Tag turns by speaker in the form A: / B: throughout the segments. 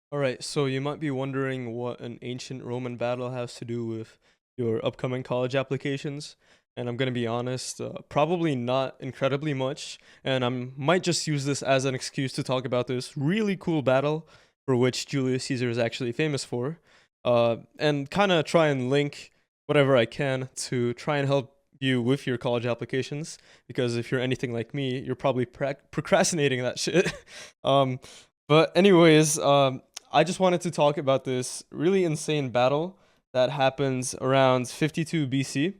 A: Alright, so you might be wondering what an ancient Roman battle has to do with your upcoming college applications. And I'm gonna be honest, probably not incredibly much. And I might just use this as an excuse to talk about this really cool battle for which Julius Caesar is actually famous for. And kind of try and link whatever I can to try and help you with your college applications. Because if you're anything like me, you're probably procrastinating that shit. um, but anyways, I just wanted to talk about this really insane battle that happens around 52 BC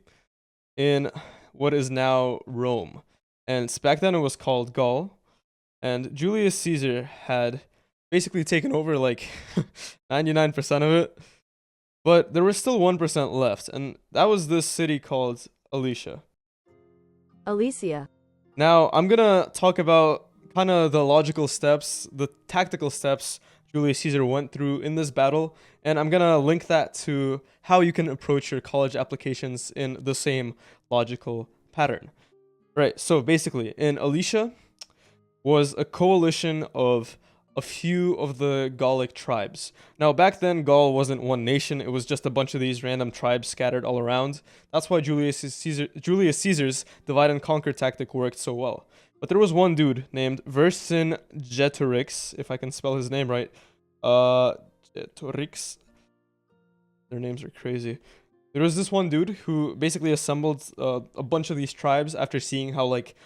A: in what is now Rome. And back then it was called Gaul. And Julius Caesar had basically taken over like 99% of it. But there was still 1% left. And that was this city called Alicia.
B: Alicia.
A: Now, I'm gonna talk about kind of the logical steps, the tactical steps Julius Caesar went through in this battle, and I'm gonna link that to how you can approach your college applications in the same logical pattern. Right, so basically, in Alicia was a coalition of a few of the Gallic tribes. Now, back then, Gaul wasn't one nation, it was just a bunch of these random tribes scattered all around. That's why Julius Caesar's divide and conquer tactic worked so well. But there was one dude named Vercingetorix, if I can spell his name right. Getorix. Their names are crazy. There was this one dude who basically assembled a bunch of these tribes after seeing how, like,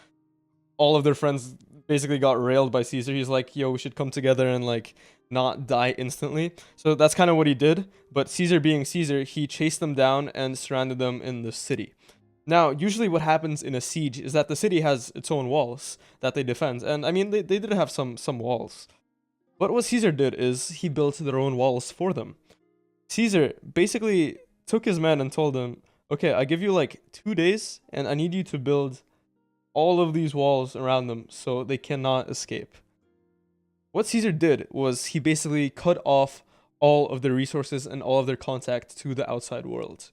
A: all of their friends basically got railed by Caesar. He's like, yo, we should come together and, like, not die instantly. So that's kind of what he did. But Caesar being Caesar, he chased them down and surrounded them in the city. Now, usually what happens in a siege is that the city has its own walls that they defend. And, I mean, they did have some walls. But what Caesar did is he built their own walls for them. Caesar basically took his men and told them, okay, I give you like 2 days and I need you to build all of these walls around them so they cannot escape. What Caesar did was he basically cut off all of their resources and all of their contact to the outside world.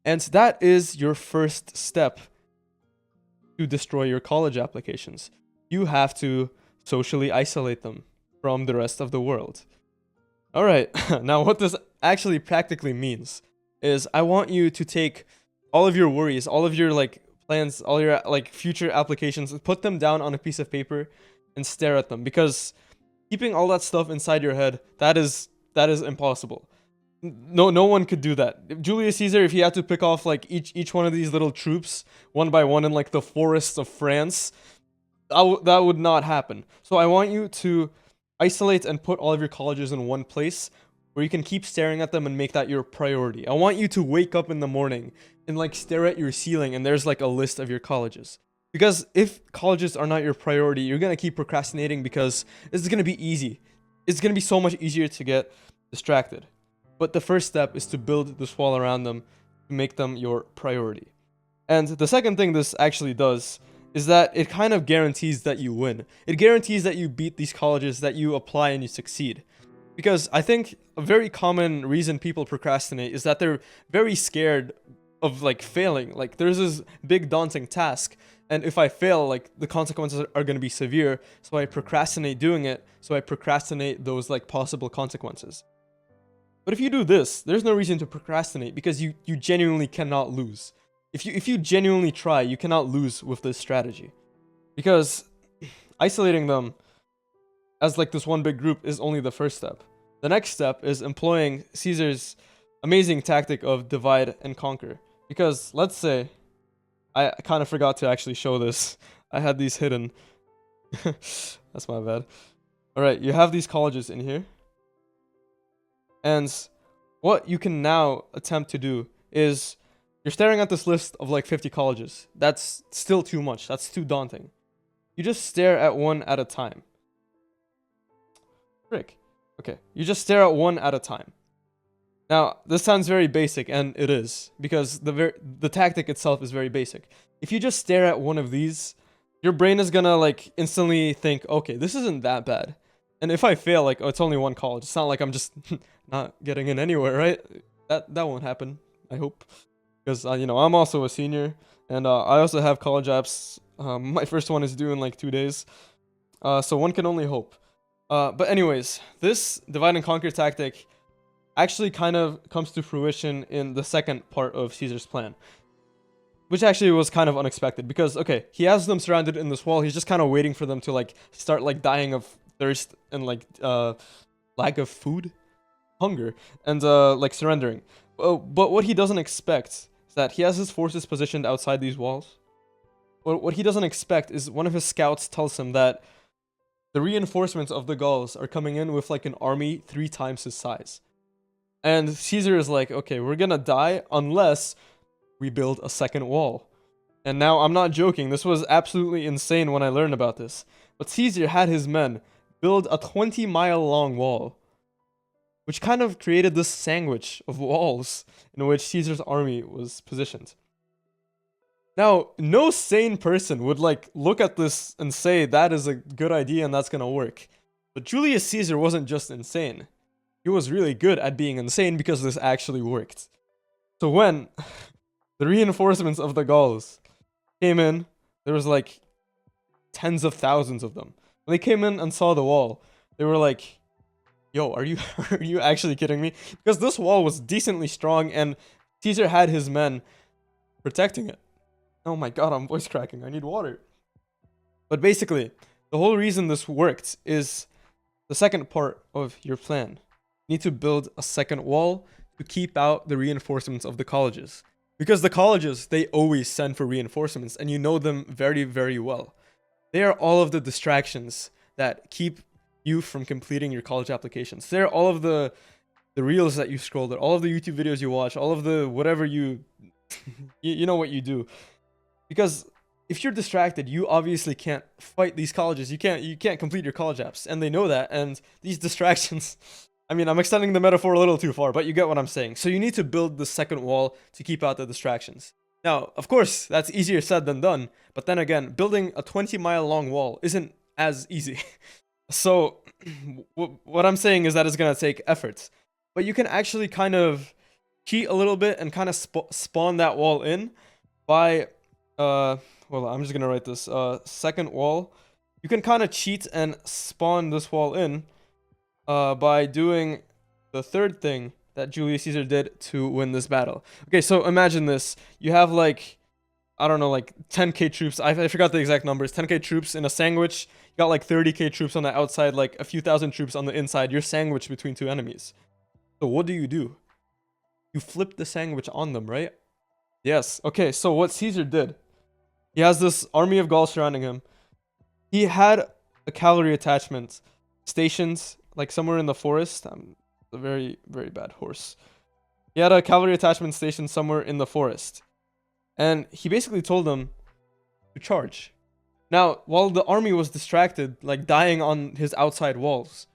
A: And that is your first step to destroy your college applications. You have to socially isolate them from the rest of the world. All right, now what this actually practically means is I want you to take all of your worries, all of your like plans, all your like future applications, put them down on a piece of paper and stare at them, because keeping all that stuff inside your head, that is impossible. No one could do that. If Julius Caesar, if he had to pick off like each one of these little troops one by one in like the forests of France, that would not happen. So I want you to isolate and put all of your colleges in one place where you can keep staring at them and make that your priority. I want you to wake up in the morning and like stare at your ceiling and there's like a list of your colleges. Because if colleges are not your priority, you're going to keep procrastinating because this is going to be easy. It's going to be so much easier to get distracted. But the first step is to build this wall around them to make them your priority. And the second thing this actually does is that it kind of guarantees that you win. It guarantees that you beat these colleges, that you apply and you succeed. Because I think a very common reason people procrastinate is that they're very scared of like failing. Like there's this big daunting task, and if I fail, like the consequences are going to be severe, so I procrastinate doing it, so I procrastinate those like possible consequences. But if you do this, there's no reason to procrastinate because you genuinely cannot lose. If you genuinely try, you cannot lose with this strategy. Because isolating them as like this one big group is only the first step. The next step is employing Caesar's amazing tactic of divide and conquer. Because let's say, I kind of forgot to actually show this. I had these hidden. That's my bad. Alright, you have these colleges in here. And what you can now attempt to do is you're staring at this list of like 50 colleges. That's still too much. That's too daunting. You just stare at one at a time. Frick. Okay, you just stare at one at a time. Now, this sounds very basic, and it is, because the tactic itself is very basic. If you just stare at one of these, your brain is gonna like instantly think, okay, this isn't that bad. And if I fail, like, oh, it's only one college. It's not like I'm just not getting in anywhere, right? That won't happen, I hope. Because, you know, I'm also a senior, and I also have college apps. My first one is due in like 2 days. So one can only hope. But anyways, this divide and conquer tactic actually kind of comes to fruition in the second part of Caesar's plan, which actually was kind of unexpected because, okay, he has them surrounded in this wall. He's just kind of waiting for them to like start like dying of thirst and like lack of food, hunger, and like surrendering. But what he doesn't expect is that he has his forces positioned outside these walls. What he doesn't expect is one of his scouts tells him that the reinforcements of the Gauls are coming in with like an army 3 times his size. And Caesar is like, okay, we're gonna die unless we build a second wall. And now I'm not joking, this was absolutely insane when I learned about this. But Caesar had his men build a 20-mile long wall, which kind of created this sandwich of walls in which Caesar's army was positioned. Now, no sane person would like look at this and say that is a good idea and that's gonna work. But Julius Caesar wasn't just insane. He was really good at being insane because this actually worked. So when the reinforcements of the Gauls came in, there was like tens of thousands of them. When they came in and saw the wall, they were like, yo, are you are you actually kidding me? Because this wall was decently strong and Caesar had his men protecting it. Oh my god, I'm voice cracking. I need water. But basically, the whole reason this worked is the second part of your plan. You need to build a second wall to keep out the reinforcements of the colleges. Because the colleges, they always send for reinforcements, and you know them very, very well. They are all of the distractions that keep you from completing your college applications. They're all of the reels that you scroll, they're all of the YouTube videos you watch, all of the whatever you you know what you do. Because if you're distracted, you obviously can't fight these colleges. You can't complete your college apps, and they know that. And these distractions, I mean, I'm extending the metaphor a little too far, but you get what I'm saying. So you need to build the second wall to keep out the distractions. Now, of course, that's easier said than done. But then again, building a 20-mile long wall isn't as easy. So what I'm saying is that it's gonna take effort, but you can actually kind of cheat a little bit and kind of spawn that wall in by well, I'm just gonna write this second wall. You can kind of cheat and spawn this wall in by doing the third thing that Julius Caesar did to win this battle. Okay, so imagine this. You have like, I don't know, like 10k troops. I forgot the exact numbers. 10k troops in a sandwich. You got like 30k troops on the outside, like a few thousand troops on the inside. You're sandwiched between 2 enemies. So what do? You flip the sandwich on them, right? Yes. Okay, so what Caesar did, he has this army of Gauls surrounding him. He had a cavalry attachment stationed like somewhere in the forest. I'm a very, very bad horse. He had a cavalry attachment stationed somewhere in the forest. And he basically told them to charge. Now, while the army was distracted, like dying on his outside walls,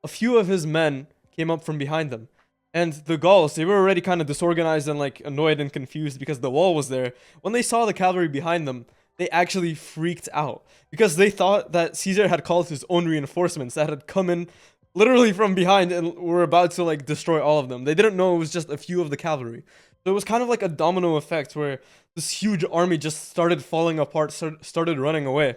A: a few of his men came up from behind them. And the Gauls, they were already kind of disorganized and like annoyed and confused because the wall was there. When they saw the cavalry behind them, they actually freaked out because they thought that Caesar had called his own reinforcements that had come in literally from behind and were about to like destroy all of them. They didn't know it was just a few of the cavalry. So it was kind of like a domino effect where this huge army just started falling apart, started running away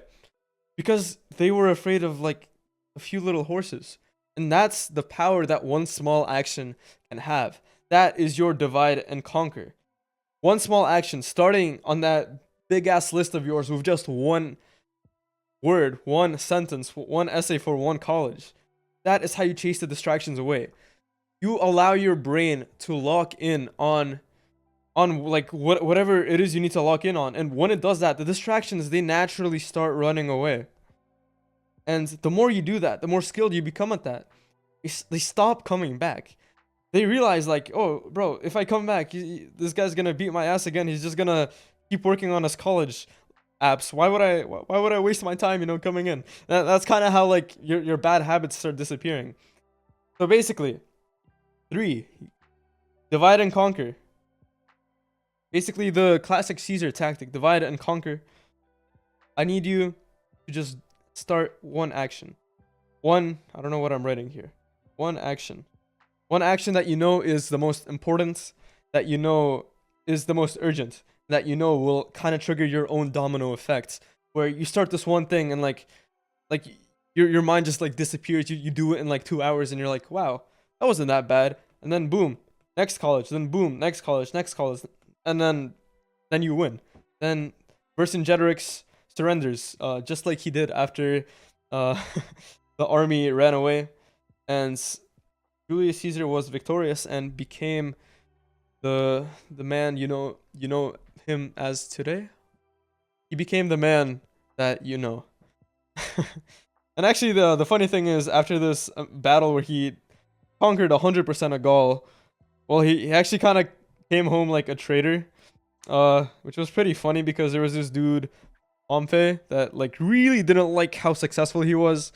A: because they were afraid of like a few little horses. And that's the power that one small action can have. That is your divide and conquer. One small action, starting on that big ass list of yours with just one word, one sentence, one essay for one college. That is how you chase the distractions away. You allow your brain to lock in on like whatever it is you need to lock in on. And when it does that, the distractions, they naturally start running away. And the more you do that, the more skilled you become at that. They stop coming back. They realize like, oh, bro, if I come back, this guy's gonna beat my ass again. He's just gonna keep working on his college apps. Why would I waste my time, coming in? That's kind of how like your bad habits start disappearing. So basically, 3, divide and conquer. Basically, the classic Caesar tactic, divide and conquer. I need you to just start one action. I don't know what I'm writing here. One action. One action that you know is the most important, that you know is the most urgent, that you know will kind of trigger your own domino effect, where you start this one thing and like your mind just like disappears. You do it in like 2 hours, and you're like, wow, that wasn't that bad. And then boom, next college. Then boom, next college, and then you win. Then Vercingetorix surrenders, just like he did after uh, the army ran away, and Julius Caesar was victorious and became the man you know him as today. He became the man that you know. And actually, the funny thing is, after this battle where he conquered 100% of Gaul, well, he actually kind of came home like a traitor, which was pretty funny because there was this dude Pompey that like really didn't like how successful he was.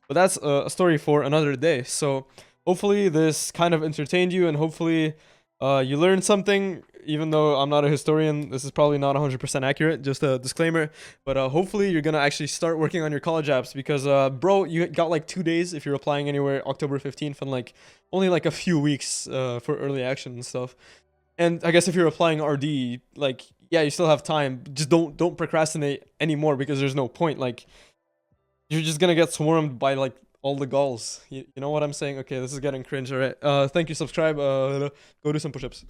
A: But that's a story for another day. So hopefully this kind of entertained you, and hopefully you learned something. Even though I'm not a historian, this is probably not 100% accurate. Just a disclaimer. But hopefully you're gonna actually start working on your college apps because, bro, you got like 2 days if you're applying anywhere October 15th, and like only like a few weeks for early action and stuff. And I guess if you're applying RD, like yeah, you still have time. Just don't procrastinate anymore because there's no point. Like you're just gonna get swarmed by like all the Gauls. You know what I'm saying? Okay, this is getting cringe. All right. Thank you. Subscribe. Go do some push-ups.